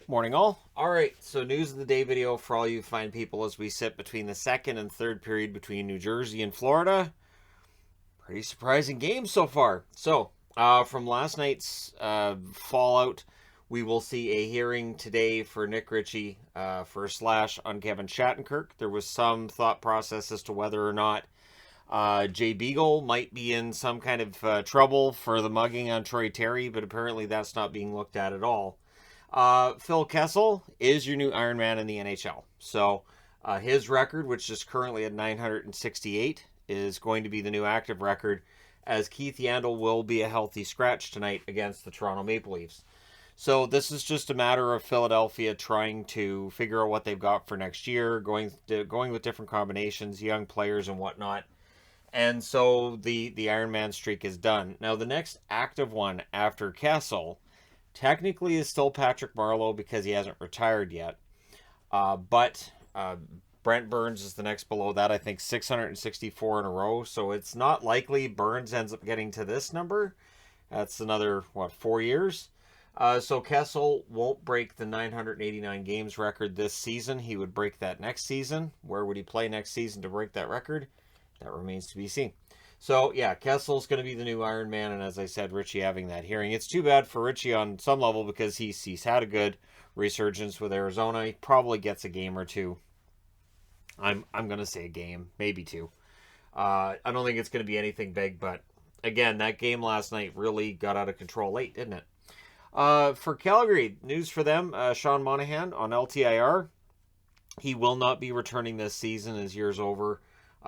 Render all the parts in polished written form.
Morning all. Alright, so news of the day video for all you fine people as we sit between the second and third period between New Jersey and Florida. Pretty surprising game so far. So, from last night's fallout, we will see a hearing today for Nick Ritchie for a slash on Kevin Shattenkirk. There was some thought process as to whether or not Jay Beagle might be in some kind of trouble for the mugging on Troy Terry, but apparently that's not being looked at all. Phil Kessel is your new Iron Man in the NHL. So his record, which is currently at 968, is going to be the new active record, as Keith Yandle will be a healthy scratch tonight against the Toronto Maple Leafs. So this is just a matter of Philadelphia trying to figure out what they've got for next year, going with different combinations, young players and whatnot. And so the Iron Man streak is done. Now the next active one after Kessel technically is still Patrick Marleau because he hasn't retired yet. But Brent Burns is the next below that. I think 664 in a row. So it's not likely Burns ends up getting to this number. That's another, 4 years? So Kessel won't break the 989 games record this season. He would break that next season. Where would he play next season to break that record? That remains to be seen. So, yeah, Kessel's going to be the new Iron Man, and as I said, Ritchie having that hearing. It's too bad for Ritchie on some level because he's had a good resurgence with Arizona. He probably gets a game or two. I'm going to say a game, maybe two. I don't think it's going to be anything big, but again, that game last night really got out of control late, didn't it? For Calgary, news for them, Sean Monahan on LTIR. He will not be returning this season. His year's over.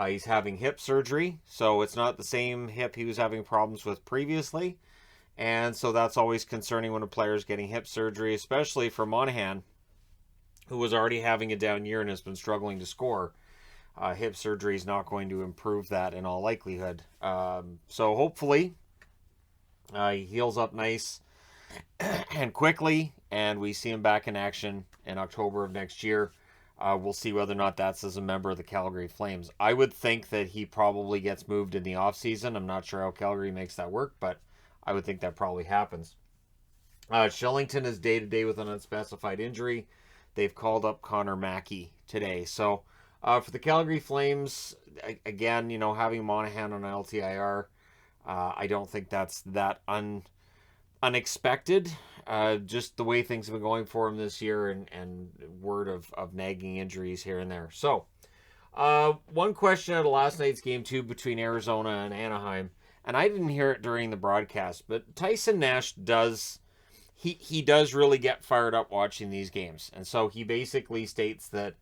He's having hip surgery, so it's not the same hip he was having problems with previously. And so that's always concerning when a player is getting hip surgery, especially for Monahan, who was already having a down year and has been struggling to score. Hip surgery is not going to improve that in all likelihood. So hopefully he heals up nice and quickly, and we see him back in action in October of next year. We'll see whether or not that's as a member of the Calgary Flames. I would think that he probably gets moved in the offseason. I'm not sure how Calgary makes that work, but I would think that probably happens. Shillington is day-to-day with an unspecified injury. They've called up Connor Mackey today. So for the Calgary Flames, again, having Monahan on LTIR, I don't think that's that unexpected. Just the way things have been going for him this year, and word of nagging injuries here and there. So, one question out of last night's game too between Arizona and Anaheim, and I didn't hear it during the broadcast, but Tyson Nash does really get fired up watching these games, and so he basically states that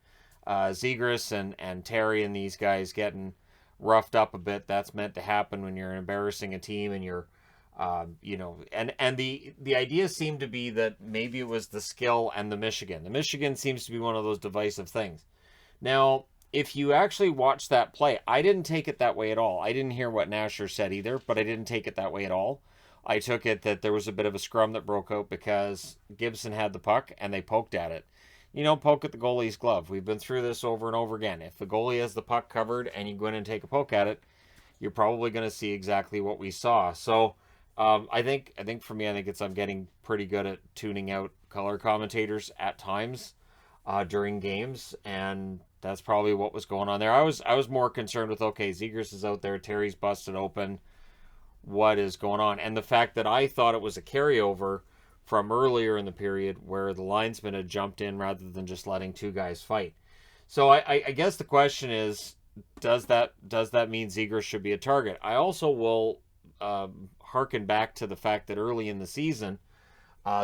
Zegras and Terry and these guys getting roughed up a bit. That's meant to happen when you're embarrassing a team and you're and the idea seemed to be that maybe it was the skill and the Michigan. The Michigan seems to be one of those divisive things. Now, if you actually watch that play, I didn't take it that way at all. I didn't hear what Nasher said either, but I didn't take it that way at all. I took it that there was a bit of a scrum that broke out because Gibson had the puck and they poked at it. Poke at the goalie's glove. We've been through this over and over again. If the goalie has the puck covered and you go in and take a poke at it, you're probably going to see exactly what we saw. So, I think for me, I'm getting pretty good at tuning out color commentators at times during games, and that's probably what was going on there. I was more concerned with, okay, Zegras is out there, Terry's busted open, what is going on? And the fact that I thought it was a carryover from earlier in the period where the linesman had jumped in rather than just letting two guys fight. So I guess the question is, does that mean Zegras should be a target? I also will harken back to the fact that early in the season,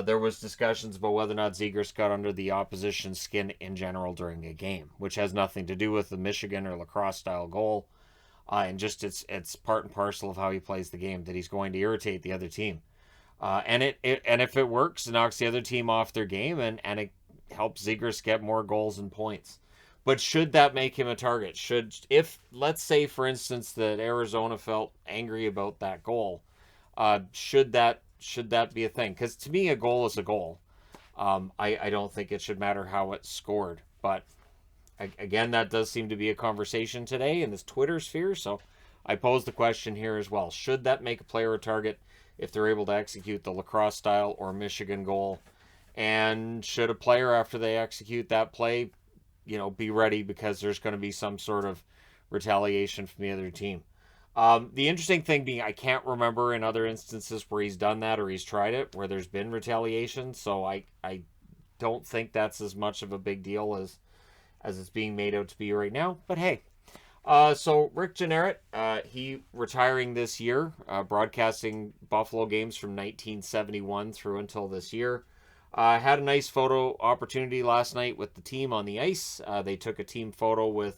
there was discussions about whether or not Zegras got under the opposition's skin in general during a game, which has nothing to do with the Michigan or lacrosse style goal, and just it's part and parcel of how he plays the game, that he's going to irritate the other team, and if it works, it knocks the other team off their game, and it helps Zegras get more goals and points. But should that make him a target? If let's say for instance that Arizona felt angry about that goal, should that be a thing? Because to me, a goal is a goal. I don't think it should matter how it's scored. But again, that does seem to be a conversation today in this Twitter sphere. So I pose the question here as well. Should that make a player a target if they're able to execute the lacrosse style or Michigan goal And should a player, after they execute that play, be ready, because there's going to be some sort of retaliation from the other team. The interesting thing being, I can't remember in other instances where he's done that or he's tried it where there's been retaliation. So I don't think that's as much of a big deal as it's being made out to be right now. But hey, so Rick Genetti, he retiring this year, broadcasting Buffalo games from 1971 through until this year. Had a nice photo opportunity last night with the team on the ice. They took a team photo with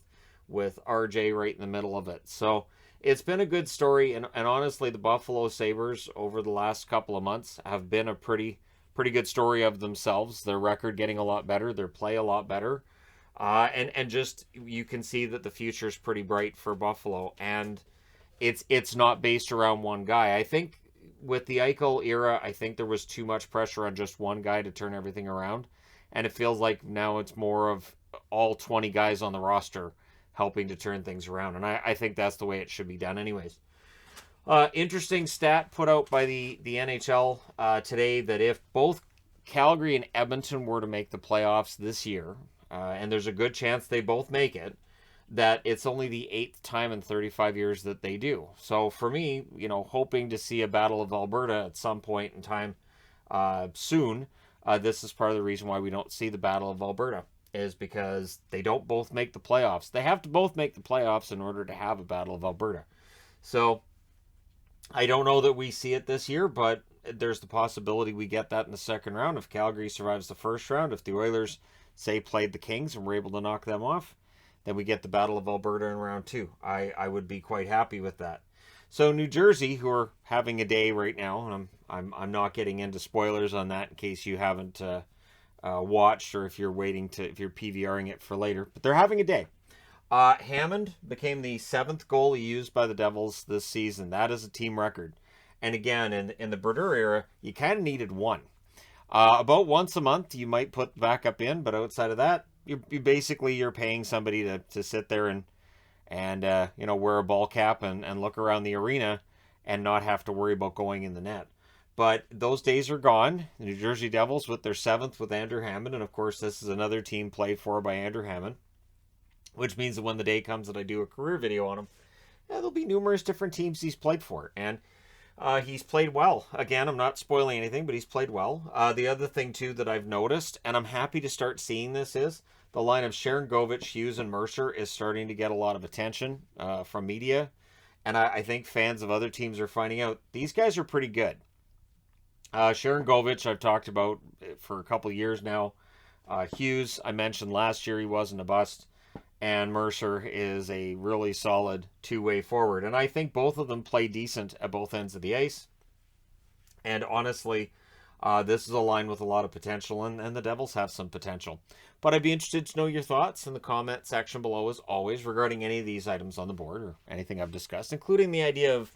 RJ right in the middle of it. So it's been a good story, and honestly, the Buffalo Sabres over the last couple of months have been a pretty good story of themselves. Their record getting a lot better, their play a lot better, and just you can see that the future is pretty bright for Buffalo, and it's not based around one guy. I think with the Eichel era, I think there was too much pressure on just one guy to turn everything around, and it feels like now it's more of all 20 guys on the roster helping to turn things around, and I think that's the way it should be done anyways. Interesting stat put out by the NHL today that if both Calgary and Edmonton were to make the playoffs this year, and there's a good chance they both make it, that it's only the 8th time in 35 years that they do. So for me, hoping to see a Battle of Alberta at some point in time soon, this is part of the reason why we don't see the Battle of Alberta, is because they don't both make the playoffs. They have to both make the playoffs in order to have a Battle of Alberta. So I don't know that we see it this year, but there's the possibility we get that in the second round if Calgary survives the first round. If the Oilers, say, played the Kings and were able to knock them off, then we get the Battle of Alberta in round 2. I would be quite happy with that. So New Jersey, who are having a day right now, and I'm not getting into spoilers on that in case you haven't watched, or if you're PVRing it for later, but they're having a day. Hammond became the 7th goalie used by the Devils this season. That is a team record. And again, in the Brodeur era, you kind of needed one. About once a month, you might put the backup in, but outside of that, you're paying somebody to sit there and wear a ball cap and look around the arena and not have to worry about going in the net. But those days are gone. The New Jersey Devils with their 7th with Andrew Hammond, and of course this is another team played for by Andrew Hammond, which means that when the day comes that I do a career video on him, there'll be numerous different teams he's played for, and he's played well. Again, I'm not spoiling anything, but he's played well. The other thing too that I've noticed, and I'm happy to start seeing this, is the line of Sharon Govich, Hughes, and Mercer is starting to get a lot of attention from media. And I think fans of other teams are finding out these guys are pretty good. Sharon Govich, I've talked about for a couple years now. Hughes, I mentioned last year he wasn't a bust. And Mercer is a really solid two-way forward. And I think both of them play decent at both ends of the ice. And honestly, this is a line with a lot of potential, and the Devils have some potential. But I'd be interested to know your thoughts in the comment section below, as always, regarding any of these items on the board or anything I've discussed, including the idea of,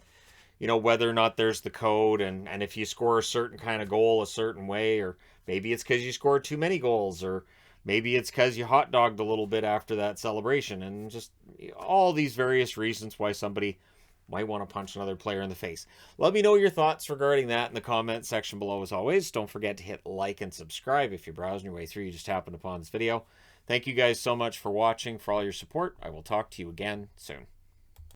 whether or not there's the code, and if you score a certain kind of goal a certain way, or maybe it's because you scored too many goals, or maybe it's because you hot dogged a little bit after that celebration, and just all these various reasons why somebody might want to punch another player in the face. Let me know your thoughts regarding that in the comment section below, as always. Don't forget to hit like and subscribe if you're browsing your way through. You just happened upon this video. Thank you guys so much for watching, for all your support. I will talk to you again soon.